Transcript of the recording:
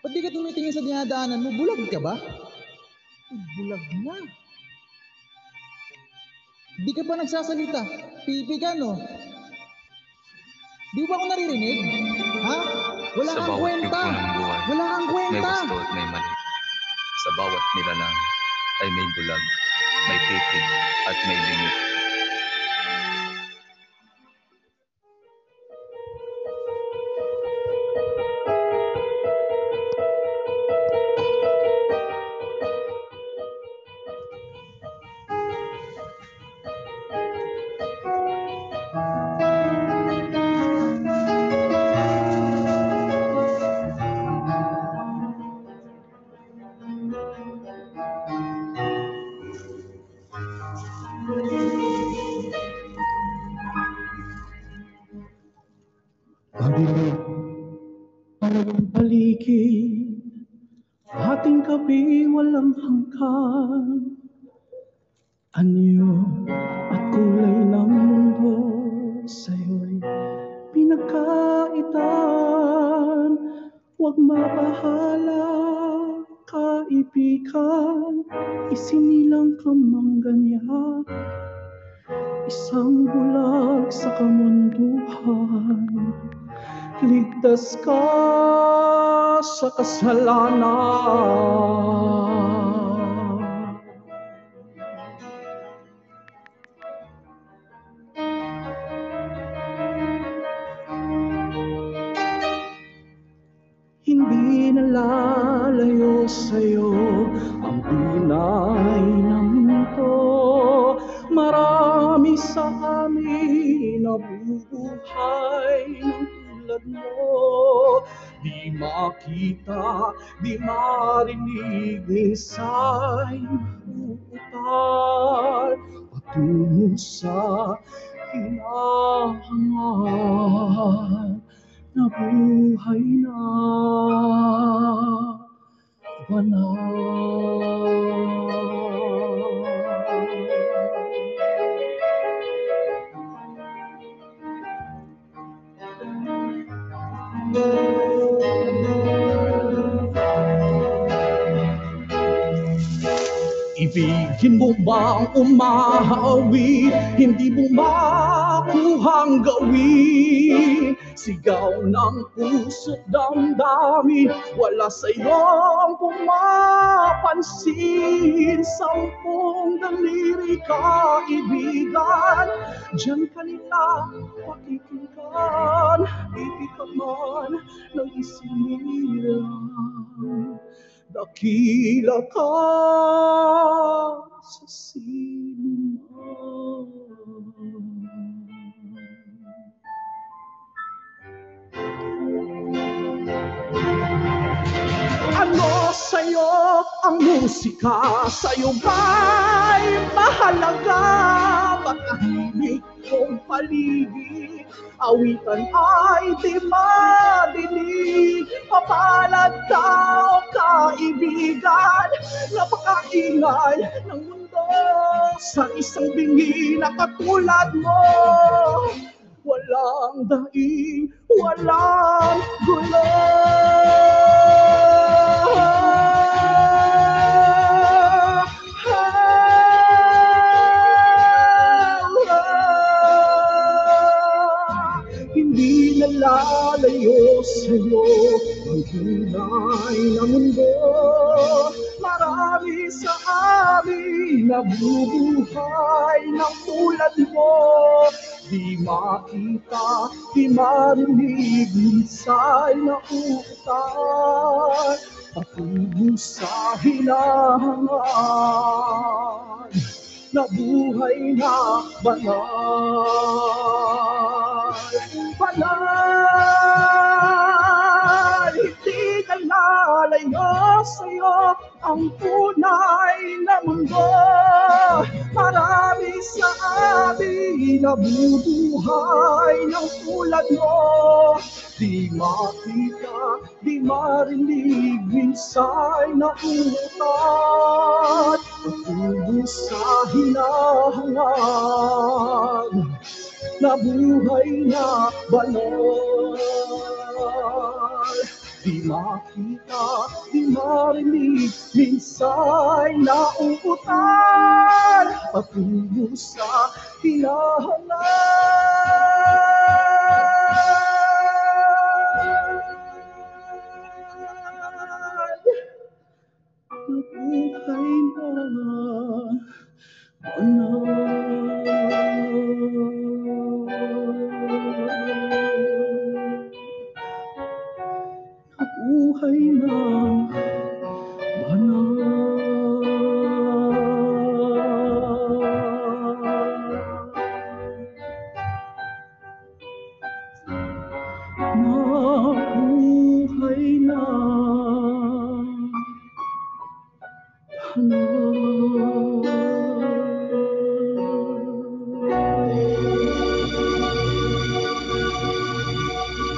Ba't di ka tumitingin sa dinadaanan mo? Bulag ka ba? Bulag na. Di ka pa nagsasalita. Pipi ka, no? Di ba ako naririnig? Ha? Wala Sa kang bawat kwenta. yugto ng buhay, Wala kang may kwenta. gusto at may mali. Sa bawat nilalang ay may bulag, may titig at may limit. Pag-ibig, walang paligid, ating gabi walang hanggan. Anyo at kulay ng mundo sa'yo'y pinagkaitan. Huwag mabahala, kaibigan, isinilang ka mang ganyan. Isang bulag sa kamunduhan, ligtas ka sa kasalanan. Hindi nalalayo sa'yo ang tunay na mundo. Marami sa amin nabubuhay ng tulad mo. Di makita, di marinig, minsay uutal patungo sa hinahangal na buhay na banal. Ibigin mo bang umahawi, hindi mo makuhang gawin? Sigaw ng puso't damdamin, wala sa'yong pumapansin. Sampung daliri kaibigan, diyan ka nila pakikinggan. Ibig ka man ng isinilang, dakila ka sa sinuman. Ano sa'yo ang musika? Sa'yo ba'y mahalaga? Matahimik kong paligid, awitan ay di madinig. Mapalad tao kaibigan, napakaingay ng mundo. Sa isang bingi na katulad mo, walang daing, walang gulo. Hindi nalalayo sa'yo ang tunay na mundo. Marami sa amin nabubuhay ng tulad mo. Di makita, di marinig, minsay na uutal patungo sa hinahangal na buhay na banal. Banal, hindi nalalayo sa'yo ang tunay na mundo. Marami sa amin nabubuhay ng tulad mo. Di makita, di marinig, minsay na uutal patungo sa hinahangal na buhay na banal. Di makita, di marinig, minsa'y nauutan patungo sa hinahanap. Nabuhay na banal. Nabuhay na